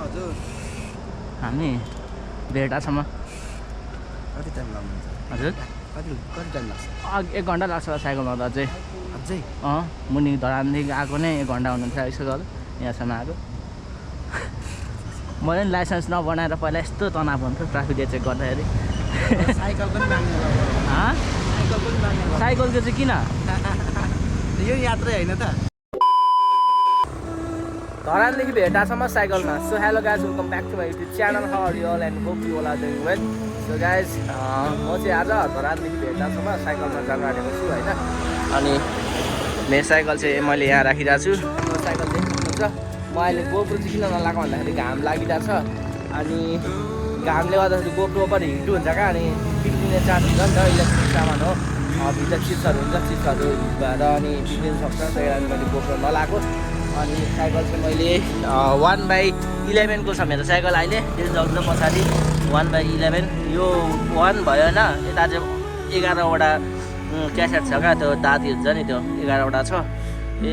हजुर हामी भेटासम्म कति टाइम लाग्नुहुन्छ हजुर कति टाइम लाग्छ 1 घन्टा लाग्छ साइकलमा त अझै अझै मुनि धरानदेखि आएको नै 1 घन्टा हुनुहुन्छ यसो गऱ्यो यहाँसम्म आएको मैले नि लाइसेन्स नबनाएर पहिला यस्तो तनाव हुन्थ्यो ट्राफिक चेक गर्दाखेरि साइकल पनि माग्ने साइकल पनि माग्ने साइकलको चाहिँ किन यो यात्रै होइन त धरानदेखि भेटासम्म साइकलमा so hello guys welcome back to my YouTube channel how are you all and hope you all are doing well so guys म चाहिँ आज धरानदेखि भेटासम्म साइकलमा जान आँटेको छु होइन अनि मेरो साइकल चाहिँ मैले यहाँ राखिरहेको छु यो साइकल देख्नुहुन्छ म अहिले गोप्रो चाहिँ किन नलाएको भन्दाखेरि घाम लागिरहेको छ अनि घामले गर्दाखेरि गोप्रो पनि हिट हुन्छ क्या अनि बिग्रिने चान्स हुन्छ नि त इलेक्ट्रिक सामान हो भित्र चिप्सहरू हुन्छ चिप्सहरू हिट भएर अनि बिग्रिन सक्छ त्यही कारण मैले गोप्रो नलाएको अनि साइकल चाहिँ मैले 1/11 को छ मेरो साइकल अहिले त्यो जग्छ पछाडि 1/11 यो 1 भयो होइन यता चाहिँ 11वटा क्यासेट छ क्या त्यो दाती हुन्छ नि त्यो 11वटा छ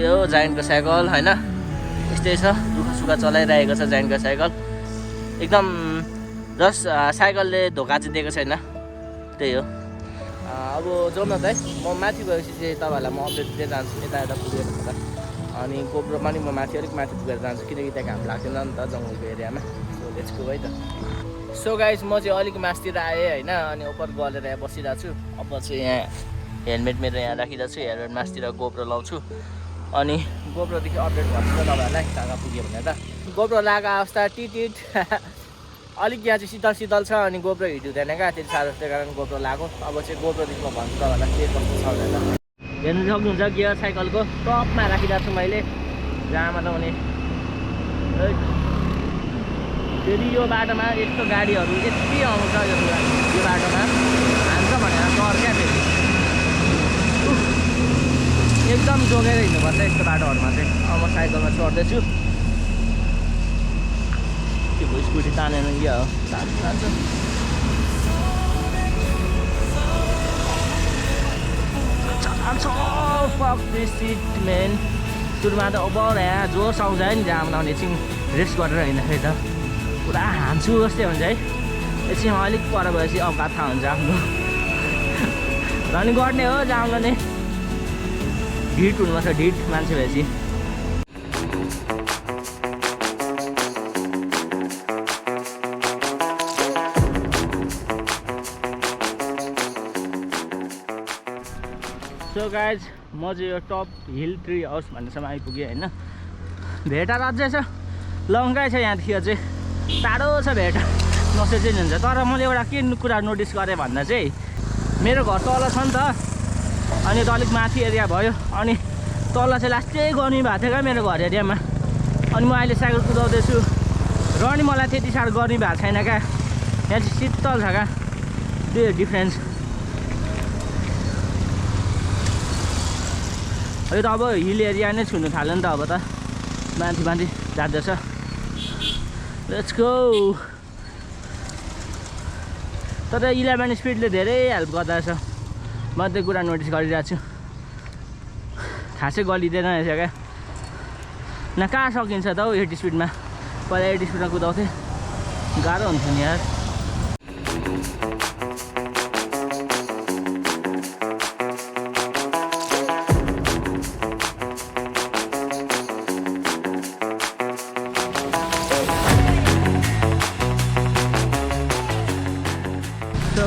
यो जायन्टको साइकल होइन यस्तै छ दुःख सुख चलाइरहेको छ जायन्टको साइकल एकदम जस्ट साइकलले धोका चाहिँ दिएको छैन त्यही हो अब जाउँ न त है म माथि गएपछि चाहिँ तपाईँहरूलाई म अपडेट दिँदै जान्छु यता यता पुगेर त अनि गोप्रो पनि म अलिक माथि पुगेर जान्छु किनकि त्यहाँ घाम लाग्दैन नि त जङ्गलको एरियामा सो लेट्स गो है त सो गाइज म चाहिँ अलिक मासतिर आएँ होइन अनि उपर गलेर यहाँ बसिरहेको छु अब चाहिँ यहाँ हेलमेट मेरो यहाँ राखिरहेको छु हेलमेट मासतिर गोप्रो लाउँछु अनि गोप्रोदेखि अपडेट गर्छु त तपाईँहरूलाई कहाँ पुग्यो भनेर त गोप्रो लगाएको अवस्था टिटिट अलिक यहाँ चाहिँ शीतल शीतल छ अनि गोप्रो हिट हुँदैन क्या त्यति साह्रो त्यही कारण गोप्रो लगाएको अब चाहिँ गोप्रोदेखि म भन्छु तपाईँहरूलाई के कस्तो छ भनेर हेर्नु सक्नुहुन्छ गियर साइकलको टपमा राखिरहेको छु मैले जहाँ मतलब फेरि यो बाटोमा यस्तो गाडीहरू यति आउँछ यो बाटोमा हान्छ भनेर डर क्या फेरि एकदम जोगेर हिँड्नुपर्छ यस्तो बाटोहरूमा चाहिँ अब म साइकलमा चढ्दैछु त्यो स्कुटी तानेर यो हो तान्छ फक दिस सिट मेन सुरुमा त अब यहाँ जोस आउँछ है नि जहाँ आउने एकछिन रेस्ट गरेर हिँड्दाखेरि त पुरा हान्छु जस्तै हुन्छ है एकछिन अलिक पर भएपछि औकात थाहा हुन्छ आफ्नो रनिङ गर्ने हो जहाँ आउने ढिट हुनुपर्छ ढिट मान्छे भएपछि सो गाइज म चाहिँ यो टप हिल ट्री हाउस भन्नेसम्म आइपुगेँ होइन भेटा अझै छ लङ्गै छ यहाँदेखि अझै टाढो छ भेटा नसोचे नि हुन्छ तर मैले एउटा के कुरा नोटिस गरेँ भन्दा चाहिँ मेरो घर तल छ नि त अनि त अलिक माथि एरिया भयो अनि तल चाहिँ लास्टै गर्मी भएको थियो क्या मेरो घर एरियामा अनि म अहिले साइकल कुदाउँदैछु र नि मलाई त्यति साह्रो गर्मी भएको छैन क्या यहाँ चाहिँ शीतल छ क्या त्यो डिफ्रेन्स यो त अब हिल एरिया नै छुनु थाल्यो नि त अब त माथि माथि जाँदैछ लेट्स गो तर 11 स्पिडले धेरै हेल्प गर्दछ म त्यो कुरा नोटिस गरिरहेको छु खासै गलिँदैन रहेछ क्या न कहाँ सकिन्छ त हौ 80 स्पिडमा पहिला 80 स्पिडमा कुदाउँथेँ गाह्रो हुन्थ्यो नि यार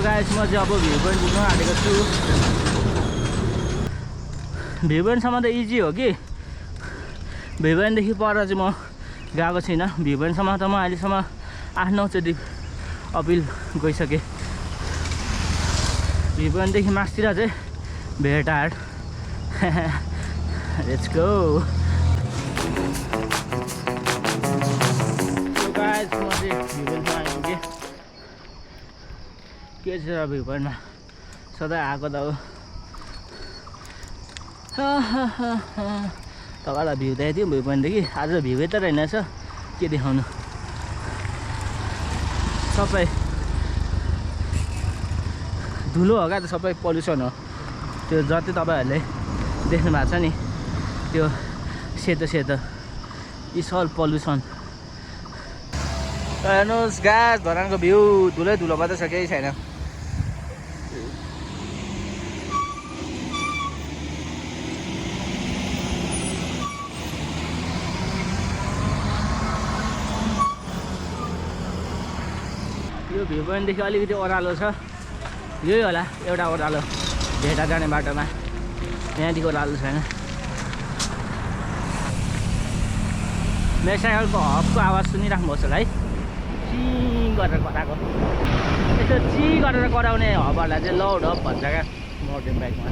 गाइस म चाहिँ अब भ्यू पोइन्ट पुग्न आँटेको छु भ्यू पोइन्टसम्म त इजी हो कि भ्यू पोइन्टदेखि पर चाहिँ म गएको छुइनँ भ्यू पोइन्टसम्म त म अहिलेसम्म 8-9 चोटि अपिल गइसकेँ भ्यू पोइन्टदेखि मासतिर चाहिँ भेटाहाट लेट्स गो गाइस म चाहिँ भ्यू पोइन्टमा आइपुगेँ के छ भ्यू पोइन्टमा सधैँ आएको त हो तपाईँलाई भ्यू देखाएको थियो भ्यू पोइन्टदेखि आज भ्यूै त रहेनछ के देखाउनु सबै धुलो हो क्या त सबै पल्युसन हो त्यो जति तपाईँहरूले देख्नु भएको छ नि त्यो सेतो सेतो इट्स अल पल्युसन हेर्नुहोस् गाइस धरानको भ्यू धुलै धुलो मात्रै छ केही छैन। यो भ्यू पोइन्टदेखि अलिकति ओह्रालो छ, यही होला एउटा ओह्रालो भेटा जाने बाटोमा, यहाँदेखि ओह्रालो छैन। मेरो साइकलको हबको आवाज सुनिराख्नुहोस् होला है, चिङ गरेर कराएको। यसो चिङ गरेर कराउने हबहरूलाई चाहिँ लाउड हब भन्छ क्या मोटरसाइकल बाइकमा।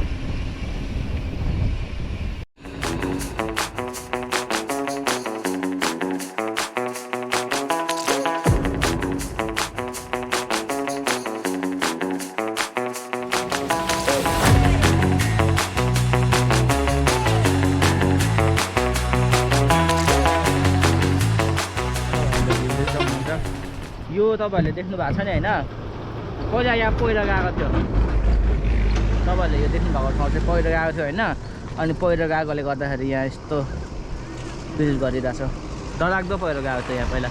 यो तपाईँहरूले देख्नु भएको छ नि होइन, पहिला यहाँ पहिरो गएको थियो, तपाईँहरूले यो देख्नु भएको ठाउँ चाहिँ पहिरो गएको थियो होइन। अनि पहिरो गएकोले गर्दाखेरि यहाँ यस्तो ब्रिज गरिरहेछ, डरलाग्दो पहिरो गएको थियो यहाँ पहिला।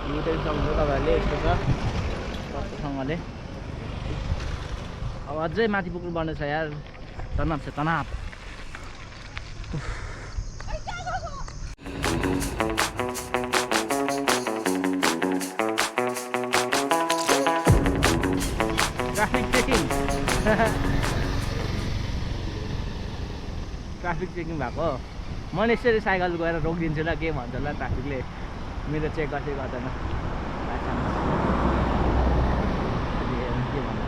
यो चाहिँ सक्नुहुन्छ तपाईँहरूले, यस्तो छ कस्तोसँगले। अब अझै माथि पुग्नुपर्ने छ यार, तनाव छ तनाव। ट्राफिक चेकिङ भएको, मैले यसरी साइकल गएर रोकिदिन्छु ल, के भन्छ होला ट्राफिकले, मेरो चेक गर्दै गर्दैन के भन्नु।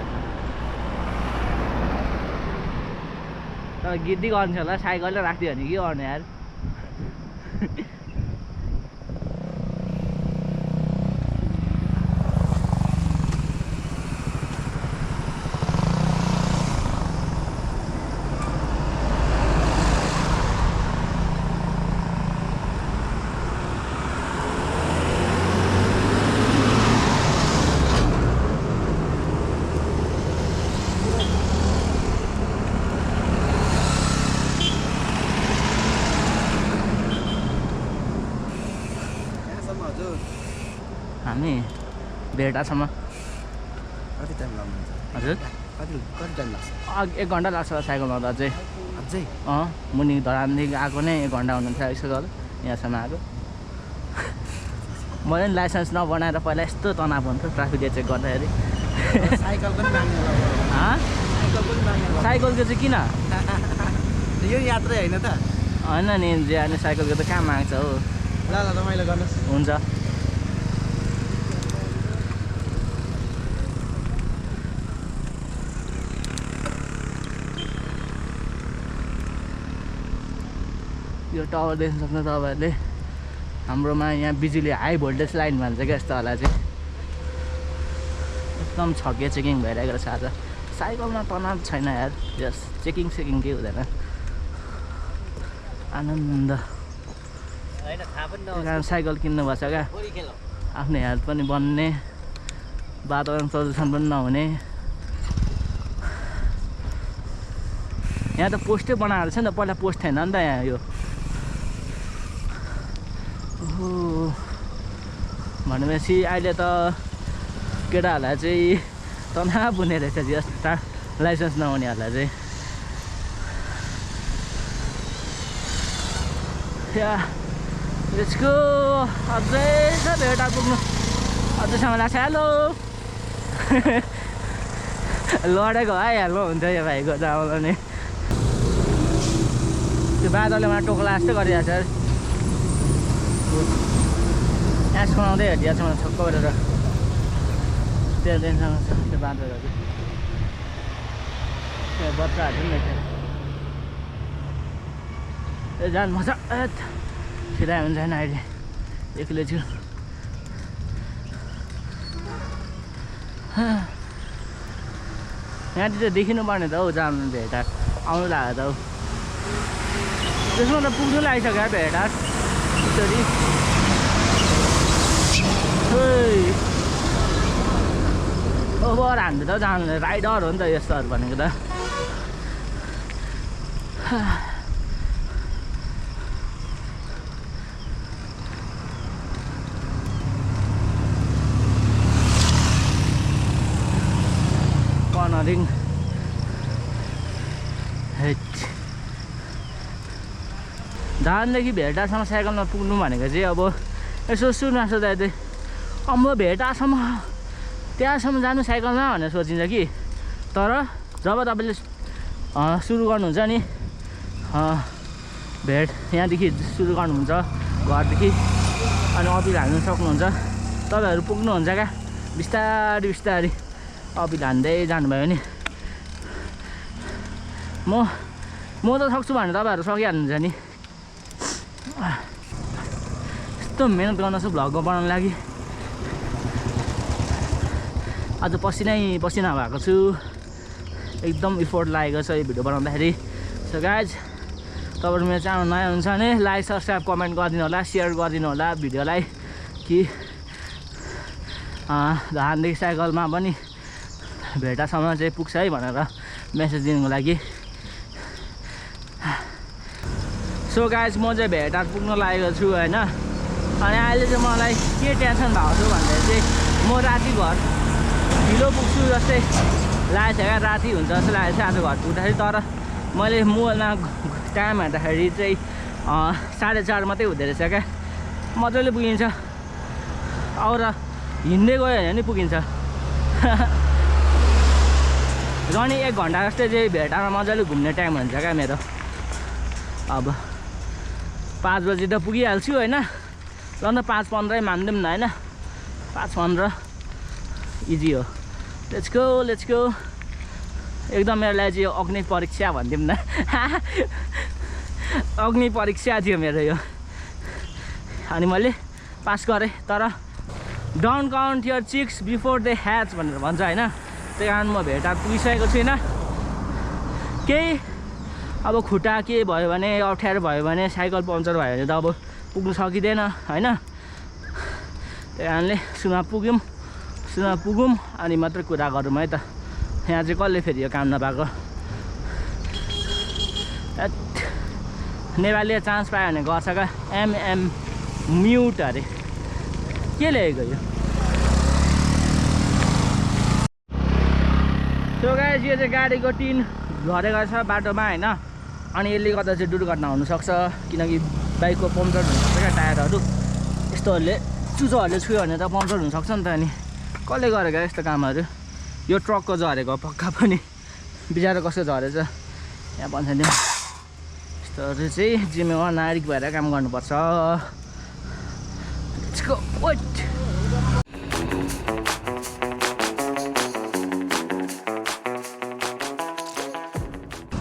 तर गिद्दी गर्छ होला, साइकलले राखिदियो भने के गर्नु यार। हामी भेटासम्म कति टाइम लाग्नुहुन्छ? हजुर कति टाइम लाग्छ? 1 घन्टा लाग्छ साइकलमा त अझै। मुनि धरानदेखि आएको नै 1 घन्टा हुनुहुन्छ यसो गरेर यहाँसम्म आएको। मैले पनि लाइसेन्स नबनाएर पहिला यस्तो तनाव हुन्थ्यो ट्राफिकले चेक गर्दाखेरि। साइकल पनि माग्ने होला। साइकल पनि माग्ने होला। साइकलको चाहिँ किन? यो यात्रै होइन त? होइन नि, अनि साइकलको त कहाँ माग्छ हो। ल रमाइलो गर्नुहोस्। हुन्छ। यो टावर देख्न सक्नु तपाईँहरूले, हाम्रोमा यहाँ बिजुली हाई भोल्टेज लाइन भन्छ क्या, यस्तो होला चाहिँ एकदम छके चेकिङ भइरहेको रहेछ आज। साइकलमा तनाव छैन यार, यस चेकिङ सेकिङ केही हुँदैन, आनन्द। त्यही कारण साइकल किन्नुपर्छ क्या, आफ्नो हेल्थ पनि बन्ने, वातावरण प्रदूषण पनि नहुने। यहाँ त पोस्टै बनाएको छ नि त, पहिला पोस्ट थिएन नि त यहाँ। यो भनेपछि अहिले त केटाहरूलाई चाहिँ तनाव हुने रहेछ यस्ता लाइसेन्स नहुनेहरूलाई चाहिँ। यसको अझै छ भेटा पुग्नु, अझैसम्म लाग्छ। हेलो लडेको आइहाल्नु हुन्छ यो भाइको जाउँला नि। त्यो बादलले मलाई टोक्ला जस्तो गरिरहेको छ, एस खुवाउँदै हेरिदिएको छ मलाई छक्क गरेर। त्यहाँदेखिसँग छ त्यो बादलहरू, त्यो बच्चाहरू पनि रहेछ। ए जान मजा छिरायो हुन्छ होइन, अहिले एक्लै छु। यहाँतिर देखिनु पर्ने त हौ, जानु भेटा आउनु लाग्यो त हौ। त्यसमा त पुग्नु लागिसक्यो भेटा यसरी। ओभर हान्नु त जानु, राइडर हो नि त यस्तोहरू भनेको त। धानदेखि भेटासम्म साइकलमा पुग्नु भनेको चाहिँ अब यसो सुनासो दाइ अब भेटासम्म त्यहाँसम्म जानु साइकलमा भनेर सोचिन्छ कि तर जब तपाईँले सुरु गर्नुहुन्छ नि भेट यहाँदेखि सुरु गर्नुहुन्छ घरदेखि अनि अपिल हाल्नु सक्नुहुन्छ तपाईँहरू पुग्नुहुन्छ क्या बिस्तारी बिस्तारी अपिल हान्दै जानुभयो भने म त सक्छु भने तपाईँहरू सकिहाल्नुहुन्छ नि यस्तो मेहनत गर्न छु भ्लगमा बनाउनु लागि आज पसिना भएको छु एकदम इफोर्ट लागेको छ यो भिडियो बनाउँदाखेरि सो गाइज तपाईँहरू मेरो च्यानल नयाँ हुन्छ भने लाइक सब्सक्राइब कमेन्ट गरिदिनु होला सेयर गरिदिनु होला भिडियोलाई कि धानदेखि साइकलमा पनि भेटासम्म चाहिँ पुग्छ है भनेर मेसेज दिनुको लागि सो गाइज म चाहिँ भेटा पुग्न लागेको छु होइन अनि अहिले चाहिँ मलाई के टेन्सन भएको छु भन्दा चाहिँ म राति घर ढिलो पुग्छु जस्तै लागेको छ क्या राति हुन्छ जस्तो लागेको छ आज घर पुग्दाखेरि तर मैले मोबाइलमा टाइम हेर्दाखेरि चाहिँ 4:30 मात्रै हुँदो रहेछ क्या मजाले पुगिन्छ और हिँड्दै गयो भने नि पुगिन्छ झन् 1 घन्टा जस्तै चाहिँ भेटामा मजाले घुम्ने टाइम हुन्छ क्या मेरो अब 5 बजी त पुगिहाल्छु होइन ल न 5:15 मान्दिउँ न होइन 5:15 इजी हो लेट्स गो एकदम मेरो लागि चाहिँ अग्नि परीक्षा भनिदिउँ न अग्नि परीक्षा थियो मेरो यो अनि मैले पास गरेँ तर don't count your chicks before they hatch भनेर भन्छ होइन त्यही कारण म भेटा पुगिसकेको छुइनँ केही अब खुट्टा के भयो भने अप्ठ्यारो भयो भने साइकल पङ्चर भयो भने त अब पुग्नु सकिँदैन होइन त्यही कारणले सुमा पुगौँ अनि मात्रै कुरा गरौँ है त यहाँ चाहिँ कसले फेरि यो काम नपाएको नेपालीले चान्स पायो भने गर्छ क्या एमएम म्युट अरे के ल्याएको यो त्यो गाइस यो चाहिँ गाडीको टिन झरेको छ बाटोमा होइन अनि यसले गर्दा चाहिँ दुर्घटना हुनसक्छ किनकि बाइकको पङ्चर हुनसक्छ क्या टायरहरू यस्तोहरूले चुचोहरूले छुयो भने त पङ्चर हुनसक्छ नि त अनि कसले गरेको यस्तो कामहरू यो ट्रकको झरेको पक्का पनि बिचारा कसो झरेछ यहाँ भन्छ यस्तोहरू चाहिँ जिम्मेवार नागरिक भएर काम गर्नुपर्छ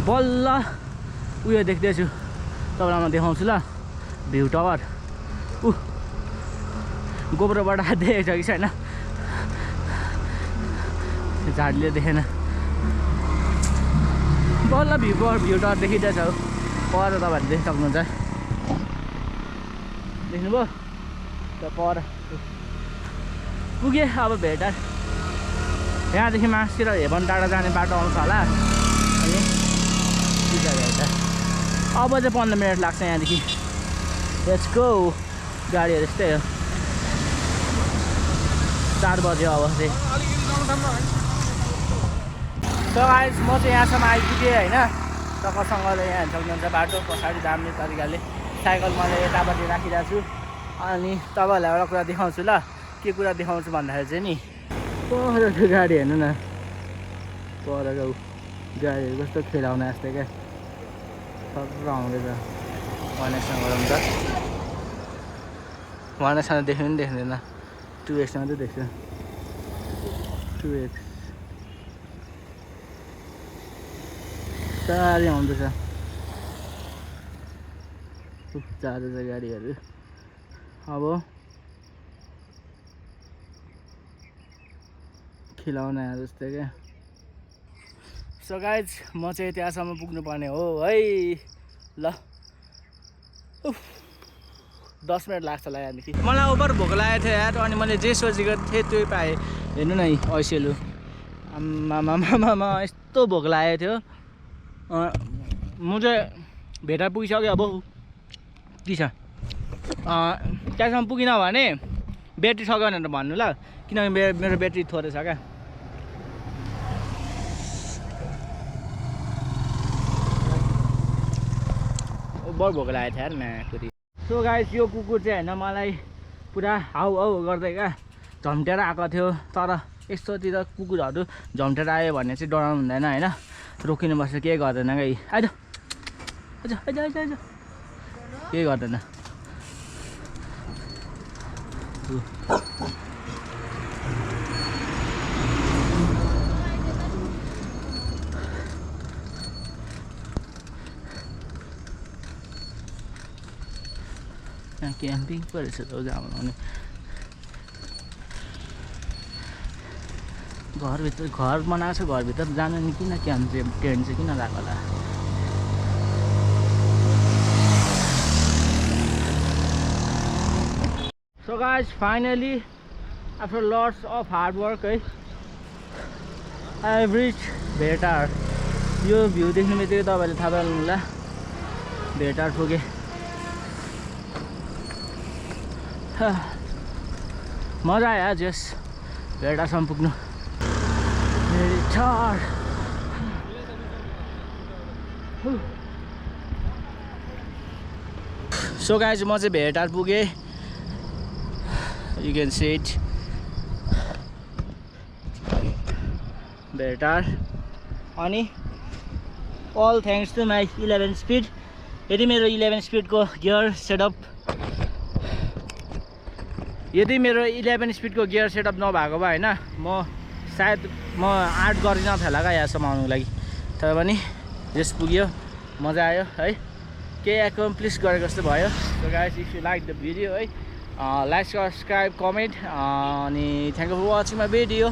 बल्ल उयो देख्दैछु तपाईँलाई म देखाउँछु ल भ्यू टावर गोब्रोबाट देखेको छ कि छैन झाडले देखेन बल्ल भ्यू टावर देखिँदैछ पर तपाईँहरूले देख्न सक्नुहुन्छ देख्नुभयो त पर पुगेँ अब भेटा यहाँदेखि मास्तिर हेभन टाढा जाने बाटो आउँछ होला अनि भेटा अब चाहिँ 15 मिनट लाग्छ यहाँदेखि लेट्स गो गाडीहरू यस्तै हो 4 बज्यो अब चाहिँ सो गाइस म चाहिँ यहाँसम्म आइपुगेँ होइन टक्कसँगले यहाँ सक्नुहुन्छ बाटो पछाडि जाने तरिकाले साइकल मैले यतापट्टि राखिरहेको छु अनि तपाईँहरूलाई एउटा कुरा देखाउँछु ल के कुरा देखाउँछु भन्दाखेरि चाहिँ नि परको गाडी हेर्नु न परको गाडीहरू कस्तो खेलाउने जस्तै क्या सर आउँदैछ भनेसँग गरौँ त भनेसँग देख्नु पनि देख्दैन 2x मात्रै देख्छु 2x साह्रै आउँदैछ जाँदैछ गाडीहरू अब खिलाउने जस्तै क्या सो गाइज म चाहिँ त्यहाँसम्म पुग्नुपर्ने हो है ल 10 मिनट लाग्छ होला यहाँदेखि मलाई ओभर भोक लागेको थियो यार अनि मैले जे सोचेको थिएँ त्यही पाएँ हेर्नु न ऐसेलु आमामामामा यस्तो भोक लागेको थियो म चाहिँ भेटा पुगिसक्यो अब के छ त्यहाँसम्म पुगिनँ भने ब्याट्री सक्यो भनेर भन्नु ल किनकि मेरो ब्याट्री थोरै छ क्या जब्बर भोक लागेको थियो यार म्याकुरी सो गाइस यो कुकुर चाहिँ होइन मलाई पुरा हाउ हाउ गर्दै क्या झम्टेर आएको थियो तर यस्तोतिर कुकुरहरू झम्टेर आयो भने चाहिँ डराउनु हुँदैन होइन रोकिनुपर्छ केही गर्दैन क्या आइज आइज आइज आइज आइज केही गर्दैन क्याम्पिङ पो रहेछ त जानु घरभित्र घर बनाएको छ घरभित्र जानु नि किन क्याम्प चाहिँ टेन्ट चाहिँ किन लगाएको होला so guys finally after lots of hard work है आई हेभ रिच भेटार यो भ्यू देख्ने बित्तिकै तपाईँले थाहा पाउनु होला भेटार पुगेँ मजा आयो जस भेटारसम्म पुग्नु सो गाइज म चाहिँ भेटार पुगेँ you can see it Bhetar अनि all thanks to my 11 speed यदि मेरो 11 स्पिडको गियर सेटअप नभएको भए होइन म सायद म 8 गरिन थियो होला क्या यहाँसम्म आउनुको लागि तर पनि जस पुग्यो मजा आयो है केही एक्कम्प्लिस गरेको जस्तो भयो so guys if you like the video है लाइक सब्सक्राइब कमेन्ट अनि thank you for watching my video